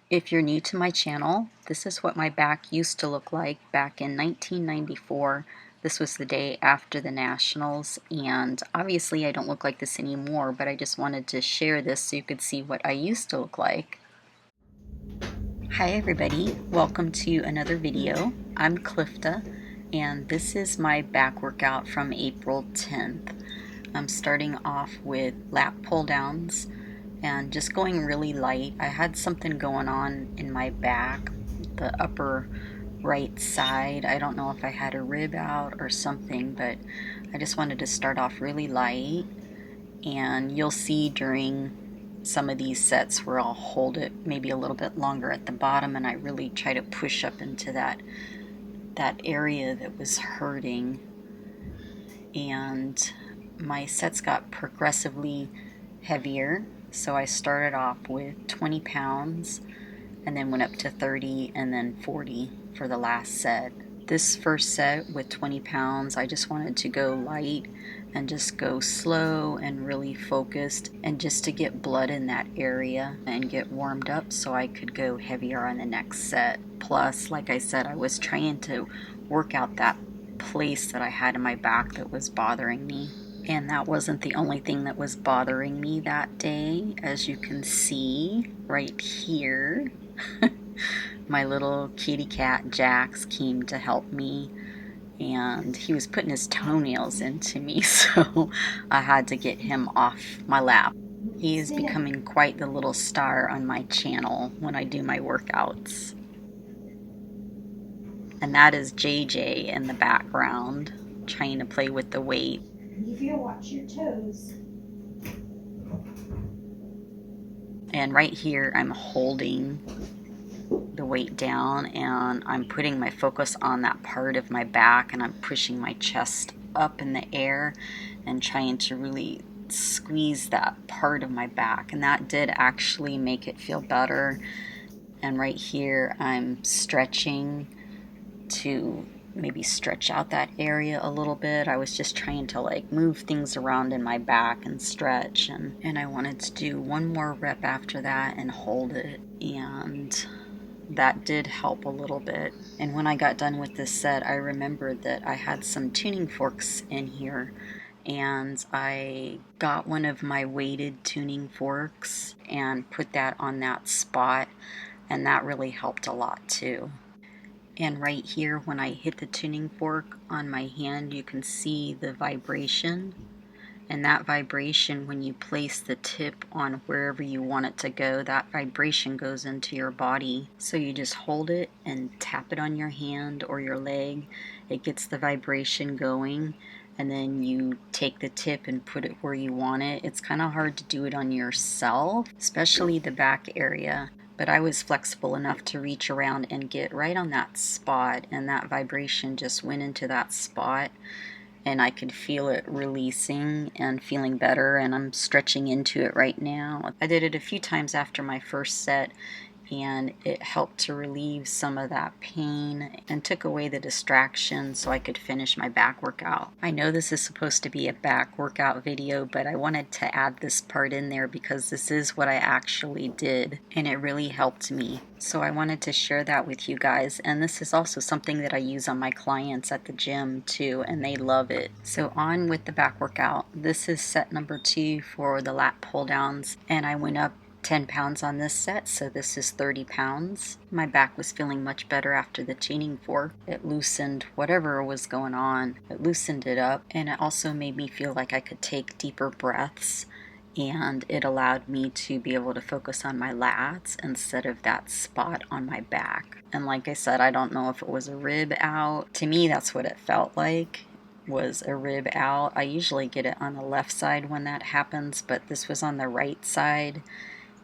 If you're new to my channel, this is what my back used to look like back in 1994. This was the day after the Nationals, and obviously I don't look like this anymore, but I just wanted to share this so you could see what I used to look like. Hi everybody, welcome to another video. I'm Clifta, and this is my back workout from April 10th. I'm starting off with lat pull downs and just going really light. I had something going on in my back, the upper right side. I don't know if I had a rib out or something, but I just wanted to start off really light. And you'll see during some of these sets where I'll hold it maybe a little bit longer at the bottom, and I really try to push up into that area that was hurting. And my sets got progressively heavier, so I started off with 20 pounds and then went up to 30 and then 40 for the last set. This first set with 20 pounds, I just wanted to go light and just go slow and really focused, and just to get blood in that area and get warmed up so I could go heavier on the next set. Plus, like I said, I was trying to work out that place that I had in my back that was bothering me. And that wasn't the only thing that was bothering me that day. As you can see right here, my little kitty cat Jax came to help me, and he was putting his toenails into me, so I had to get him off my lap. He is becoming quite the little star on my channel when I do my workouts. And that is JJ in the background trying to play with the weight. If you watch your toes. And right here I'm holding the weight down, and I'm putting my focus on that part of my back, and I'm pushing my chest up in the air and trying to really squeeze that part of my back, and that did actually make it feel better. And right here I'm stretching to maybe stretch out that area a little bit. I was just trying to like move things around in my back and stretch, and I wanted to do one more rep after that and hold it, and that did help a little bit. And when I got done with this set, I remembered that I had some tuning forks in here, and I got one of my weighted tuning forks and put that on that spot, and that really helped a lot too. And right here, when I hit the tuning fork on my hand, you can see the vibration. And that vibration, when you place the tip on wherever you want it to go, that vibration goes into your body. So you just hold it and tap it on your hand or your leg. It gets the vibration going, and then you take the tip and put it where you want it. It's kind of hard to do it on yourself, especially the back area. But I was flexible enough to reach around and get right on that spot, and that vibration just went into that spot, and I could feel it releasing and feeling better, and I'm stretching into it right now. I did it a few times after my first set, and it helped to relieve some of that pain and took away the distraction so I could finish my back workout. I know this is supposed to be a back workout video, but I wanted to add this part in there because this is what I actually did, and it really helped me. So I wanted to share that with you guys, and this is also something that I use on my clients at the gym too, and they love it. So on with the back workout. This is set number 2 for the lat pull downs, and I went up 10 pounds on this set, so this is 30 pounds. My back was feeling much better after the tuning fork. It loosened whatever was going on. It loosened it up, and it also made me feel like I could take deeper breaths, and it allowed me to be able to focus on my lats instead of that spot on my back. And like I said, I don't know if it was a rib out. To me, that's what it felt like, was a rib out. I usually get it on the left side when that happens, but this was on the right side.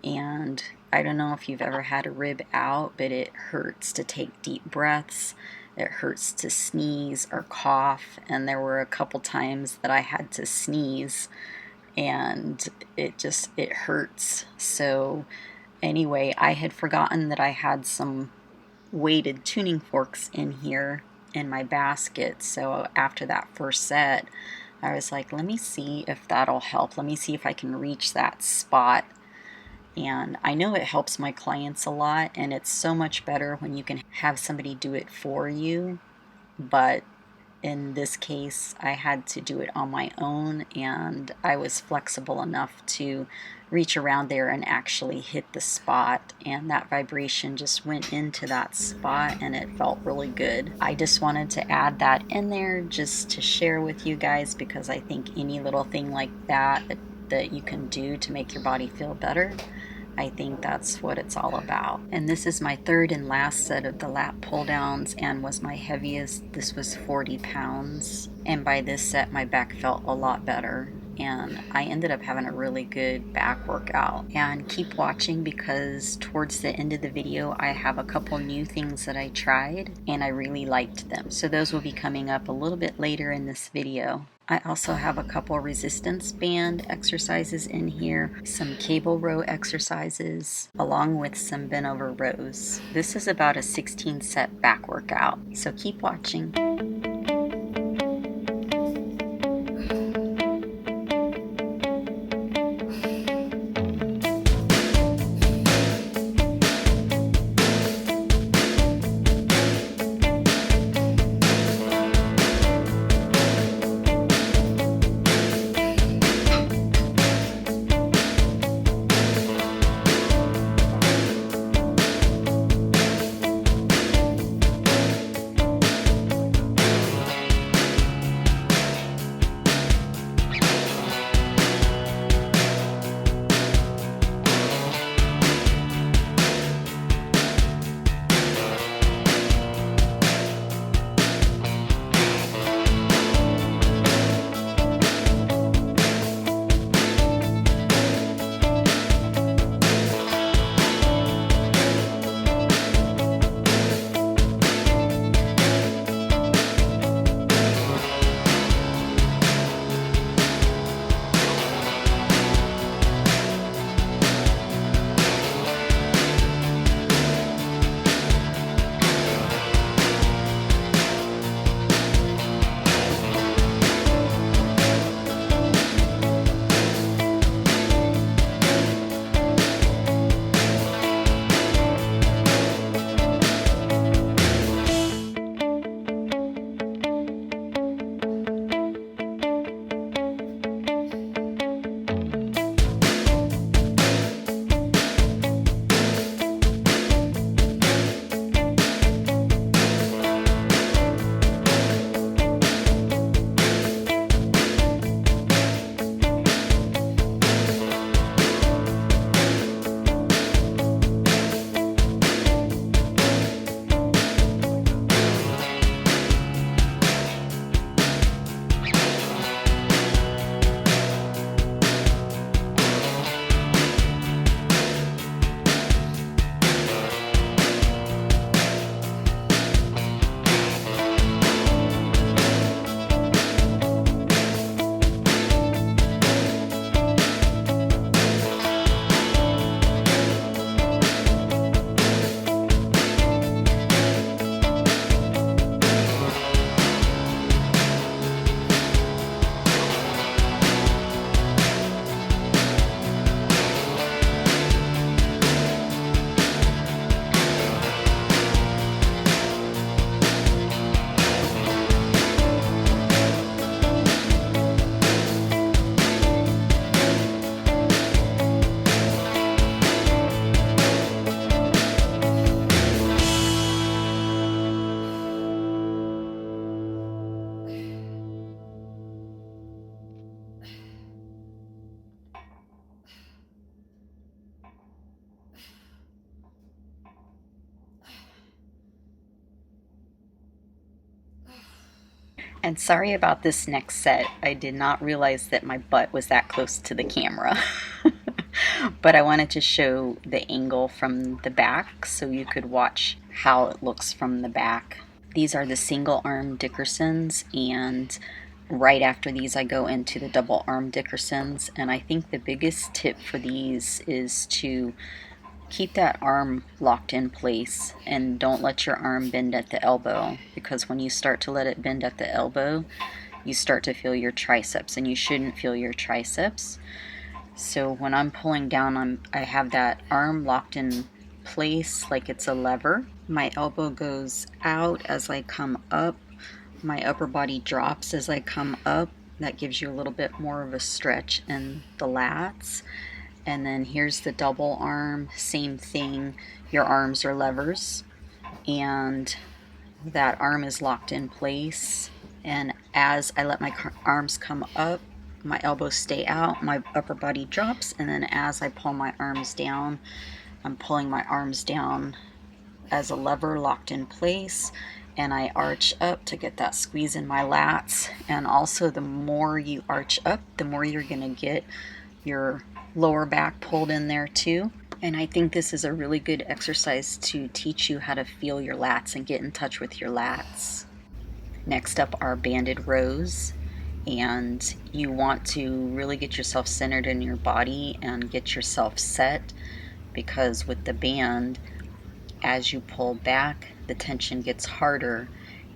And I don't know if you've ever had a rib out, but it hurts to take deep breaths. It hurts to sneeze or cough. And there were a couple times that I had to sneeze, and it hurts. So anyway, I had forgotten that I had some weighted tuning forks in here in my basket. So after that first set, I was like, let me see if that'll help. Let me see if I can reach that spot And I know it helps my clients a lot, and it's so much better when you can have somebody do it for you. But in this case, I had to do it on my own, and I was flexible enough to reach around there and actually hit the spot, and that vibration just went into that spot and it felt really good. I just wanted to add that in there just to share with you guys, because I think any little thing like that you can do to make your body feel better, I think that's what it's all about. And this is my third and last set of the lat pull downs, and was my heaviest. This was 40 pounds. And by this set, my back felt a lot better. And I ended up having a really good back workout. And keep watching, because towards the end of the video, I have a couple new things that I tried and I really liked them. So those will be coming up a little bit later in this video. I also have a couple resistance band exercises in here, some cable row exercises, along with some bent over rows. This is about a 16 set back workout, so keep watching. And sorry about this next set. I did not realize that my butt was that close to the camera. But I wanted to show the angle from the back so you could watch how it looks from the back. These are the single arm dickersons, and right after these I go into the double arm dickersons. And I think the biggest tip for these is to keep that arm locked in place and don't let your arm bend at the elbow, because when you start to let it bend at the elbow, you start to feel your triceps, and you shouldn't feel your triceps. So when I'm pulling down, I have that arm locked in place like it's a lever. My elbow goes out as I come up. My upper body drops as I come up. That gives you a little bit more of a stretch in the lats. And then here's the double arm, same thing. Your arms are levers, and that arm is locked in place. And as I let my arms come up, my elbows stay out, my upper body drops, and then as I pull my arms down, I'm pulling my arms down as a lever locked in place, and I arch up to get that squeeze in my lats. And also, the more you arch up, the more you're going to get your lower back pulled in there too. And I think this is a really good exercise to teach you how to feel your lats and get in touch with your lats. Next up are banded rows, and you want to really get yourself centered in your body and get yourself set, because with the band, as you pull back, the tension gets harder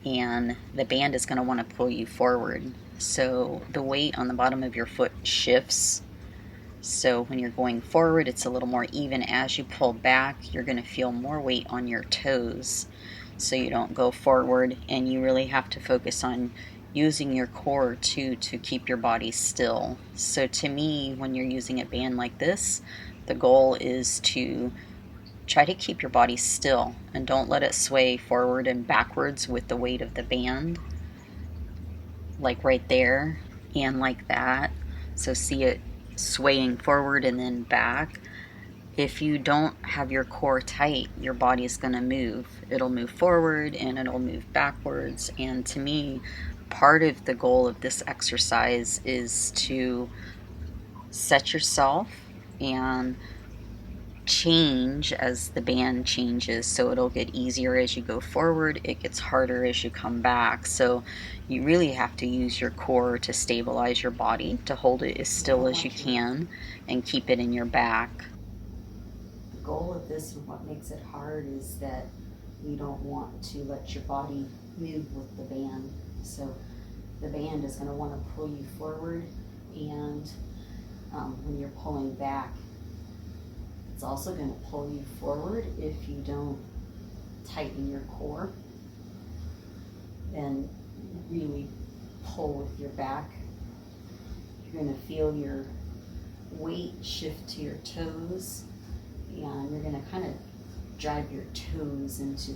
and the band is going to want to pull you forward. So the weight on the bottom of your foot shifts. So when you're going forward, it's a little more even. As you pull back, you're going to feel more weight on your toes, so you don't go forward, and you really have to focus on using your core too to keep your body still. So to me, when you're using a band like this, the goal is to try to keep your body still and don't let it sway forward and backwards with the weight of the band, like right there and like that. So see it swaying forward and then back. If you don't have your core tight, your body is going to move. It'll move forward and it'll move backwards. And to me, part of the goal of this exercise is to set yourself and change as the band changes. So it'll get easier as you go forward, it gets harder as you come back. So you really have to use your core to stabilize your body, to hold it as still as you can and keep it in your back. The goal of this and what makes it hard is that you don't want to let your body move with the band. So the band is going to want to pull you forward, and when you're pulling back, it's also going to pull you forward if you don't tighten your core and really pull with your back. You're going to feel your weight shift to your toes, and you're going to kind of drive your toes into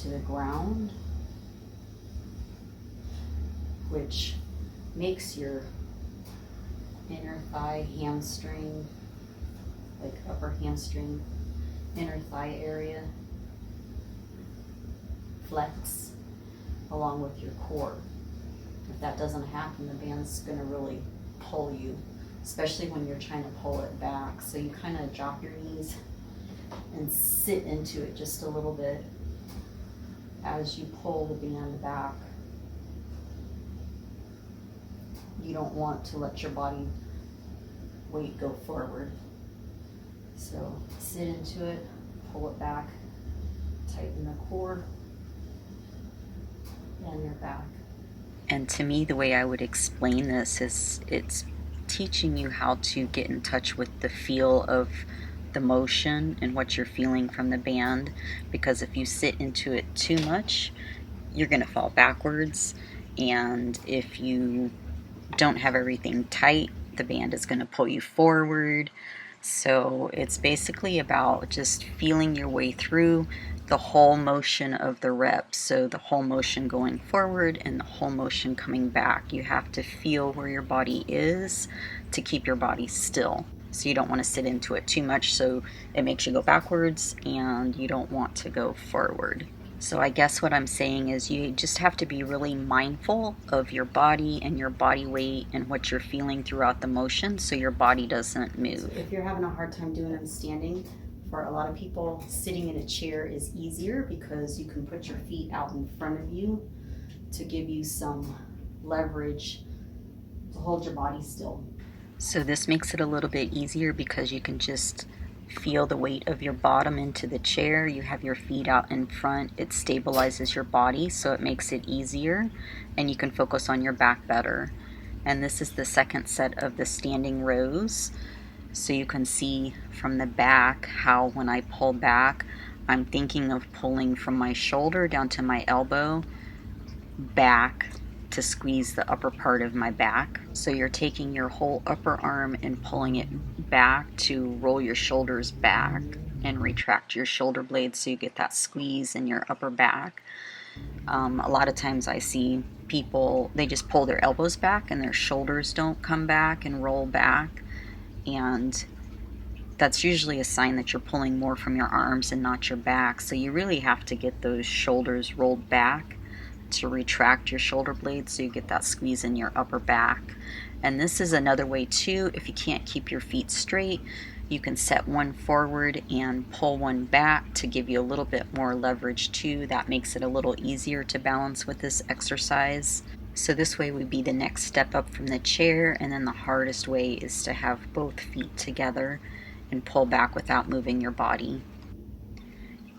the ground, which makes your inner thigh, hamstring, like upper hamstring, inner thigh area flex along with your core. If that doesn't happen, the band's going to really pull you, especially when you're trying to pull it back. So you kind of drop your knees and sit into it just a little bit as you pull the band back. You don't want to let your body weight go forward. So sit into it, pull it back, tighten the core and your back. And to me, the way I would explain this is it's teaching you how to get in touch with the feel of the motion and what you're feeling from the band, because if you sit into it too much, you're going to fall backwards, and if you don't have everything tight, the band is going to pull you forward. So it's basically about just feeling your way through the whole motion of the rep. So the whole motion going forward and the whole motion coming back. You have to feel where your body is to keep your body still. So you don't want to sit into it too much, so it makes you go backwards, and you don't want to go forward. So I guess what I'm saying is you just have to be really mindful of your body and your body weight and what you're feeling throughout the motion, so your body doesn't move. So if you're having a hard time doing them standing, for a lot of people, sitting in a chair is easier because you can put your feet out in front of you to give you some leverage to hold your body still. So this makes it a little bit easier because you can just feel the weight of your bottom into the chair. You have your feet out in front. It stabilizes your body, so it makes it easier, and you can focus on your back better. And this is the second set of the standing rows. So you can see from the back how when I pull back, I'm thinking of pulling from my shoulder down to my elbow back to squeeze the upper part of my back. So you're taking your whole upper arm and pulling it back to roll your shoulders back and retract your shoulder blades so you get that squeeze in your upper back. A lot of times I see people, they just pull their elbows back and their shoulders don't come back and roll back. And that's usually a sign that you're pulling more from your arms and not your back. So you really have to get those shoulders rolled back to retract your shoulder blades so you get that squeeze in your upper back. And this is another way too, if you can't keep your feet straight, you can set one forward and pull one back to give you a little bit more leverage too. That makes it a little easier to balance with this exercise. So this way would be the next step up from the chair, and then the hardest way is to have both feet together and pull back without moving your body.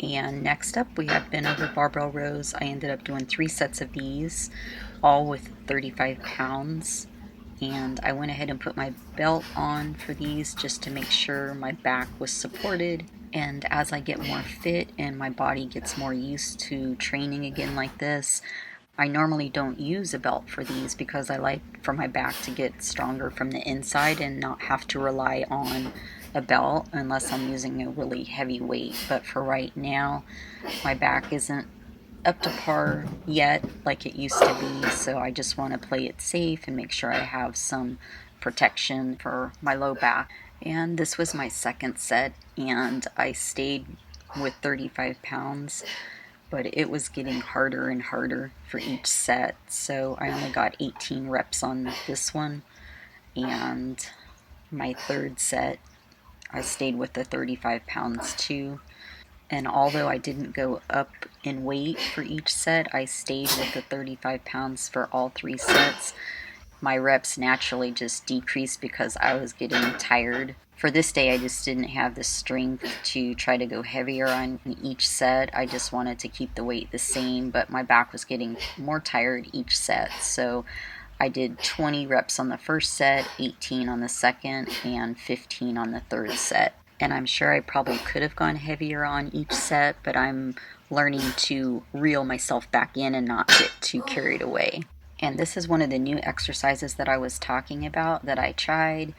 And next up we have bent over barbell rows. I ended up doing 3 sets of these, all with 35 pounds. And I went ahead and put my belt on for these just to make sure my back was supported. And as I get more fit and my body gets more used to training again like this, I normally don't use a belt for these because I like for my back to get stronger from the inside and not have to rely on a belt unless I'm using a really heavy weight. But for right now, my back isn't up to par yet like it used to be, so I just want to play it safe and make sure I have some protection for my low back. And this was my second set, and I stayed with 35 pounds, but it was getting harder and harder for each set, so I only got 18 reps on this one. And my third set, I stayed with the 35 pounds too. And although I didn't go up in weight for each set, I stayed with the 35 pounds for all 3 sets. My reps naturally just decreased because I was getting tired. For this day, I just didn't have the strength to try to go heavier on each set. I just wanted to keep the weight the same, but my back was getting more tired each set. So I did 20 reps on the first set, 18 on the second, and 15 on the third set. And I'm sure I probably could have gone heavier on each set, but I'm learning to reel myself back in and not get too carried away. And this is one of the new exercises that I was talking about that I tried.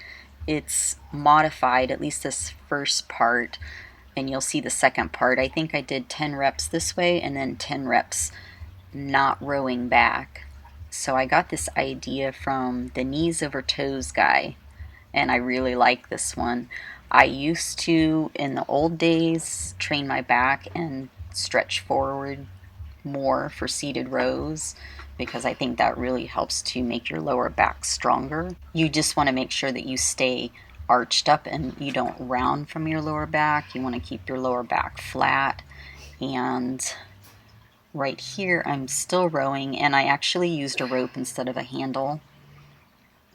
It's modified, at least this first part, and you'll see the second part. I think I did 10 reps this way and then 10 reps not rowing back. So I got this idea from the knees over toes guy, and I really like this one. I used to, in the old days, train my back and stretch forward more for seated rows because I think that really helps to make your lower back stronger. You just want to make sure that you stay arched up and you don't round from your lower back. You want to keep your lower back flat. And right here I'm still rowing, and I actually used a rope instead of a handle,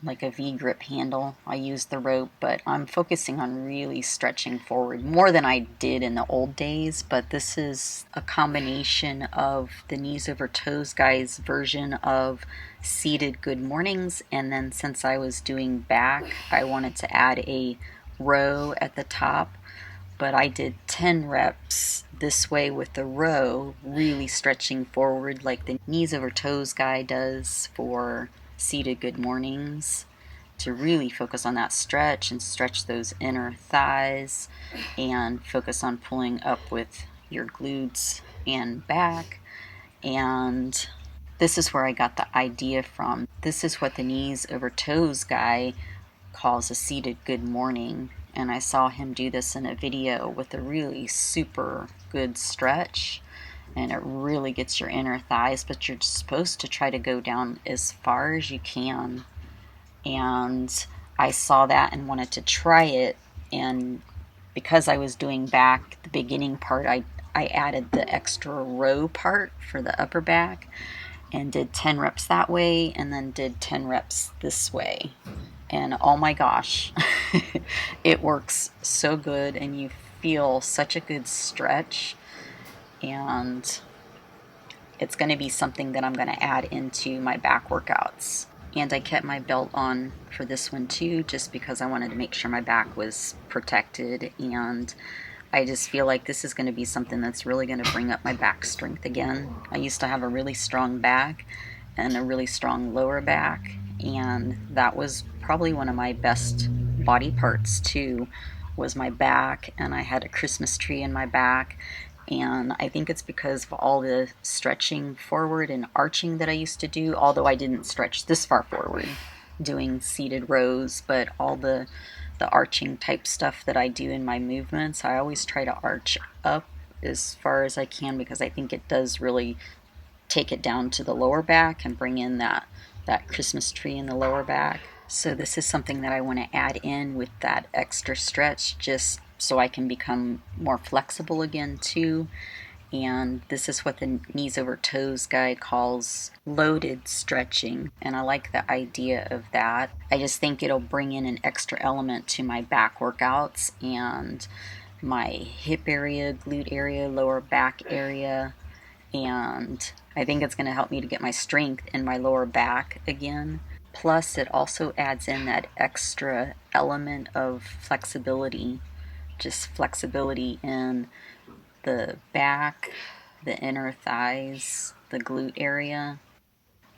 like a V-grip handle. I used the rope, but I'm focusing on really stretching forward more than I did in the old days. But this is a combination of the knees over toes guy's version of seated good mornings, and then since I was doing back, I wanted to add a row at the top. But I did 10 reps this way with the row, really stretching forward like the knees over toes guy does for seated good mornings, to really focus on that stretch and stretch those inner thighs and focus on pulling up with your glutes and back. And this is where I got the idea from. This is what the knees over toes guy calls a seated good morning, and I saw him do this in a video with a really super good stretch, and it really gets your inner thighs, but you're supposed to try to go down as far as you can. And I saw that and wanted to try it, and because I was doing back the beginning part, I added the extra row part for the upper back and did 10 reps that way and then did 10 reps this way. And oh my gosh, it works so good, and you feel such a good stretch. And it's going to be something that I'm going to add into my back workouts. And I kept my belt on for this one too, just because I wanted to make sure my back was protected. And I just feel like this is going to be something that's really going to bring up my back strength again. I used to have a really strong back and a really strong lower back, and that was probably one of my best body parts too, was my back. And I had a Christmas tree in my back, and I think it's because of all the stretching forward and arching that I used to do, although I didn't stretch this far forward doing seated rows, but all the arching type stuff that I do in my movements, I always try to arch up as far as I can, because I think it does really take it down to the lower back and bring in that Christmas tree in the lower back. So this is something that I want to add in with that extra stretch, just so I can become more flexible again too. And this is what the knees over toes guy calls loaded stretching, and I like the idea of that. I just think it'll bring in an extra element to my back workouts and my hip area, glute area, lower back area, and I think it's going to help me to get my strength in my lower back again. Plus, it also adds in that extra element of flexibility, just flexibility in the back, the inner thighs, the glute area.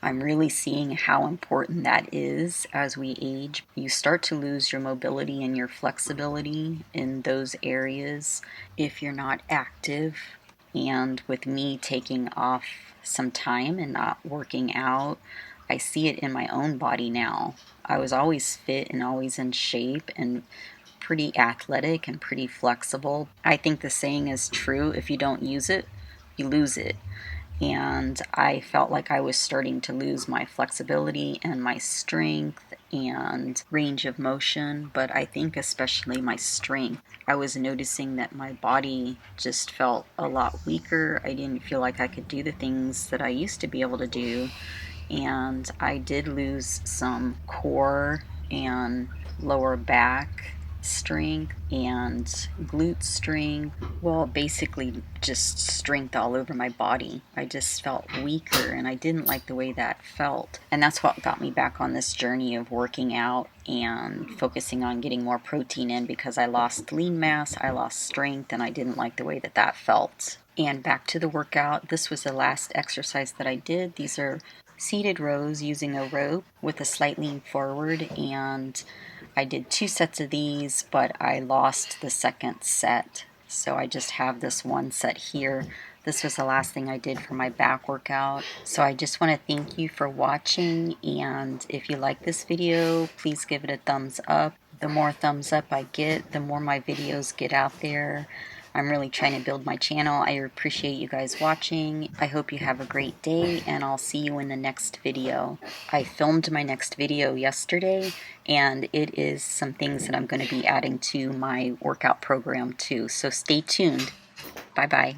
I'm really seeing how important that is as we age. You start to lose your mobility and your flexibility in those areas if you're not active. And with me taking off some time and not working out, I see it in my own body now. I was always fit and always in shape and pretty athletic and pretty flexible. I think the saying is true: if you don't use it, you lose it. And I felt like I was starting to lose my flexibility and my strength and range of motion, but I think especially my strength. I was noticing that my body just felt a lot weaker. I didn't feel like I could do the things that I used to be able to do, and I did lose some core and lower back strength and glute strength. Well, basically just strength all over my body. I just felt weaker, and I didn't like the way that felt. And that's what got me back on this journey of working out and focusing on getting more protein in, because I lost lean mass, I lost strength, and I didn't like the way that that felt. And back to the workout. This was the last exercise that I did. These are seated rows using a rope with a slight lean forward, and I did 2 sets of these, but I lost the second set, so I just have this one set here. This was the last thing I did for my back workout. So I just want to thank you for watching, and if you like this video, please give it a thumbs up. The more thumbs up I get, the more my videos get out there. I'm really trying to build my channel. I appreciate you guys watching. I hope you have a great day, and I'll see you in the next video. I filmed my next video yesterday, and it is some things that I'm going to be adding to my workout program too. So stay tuned. Bye-bye.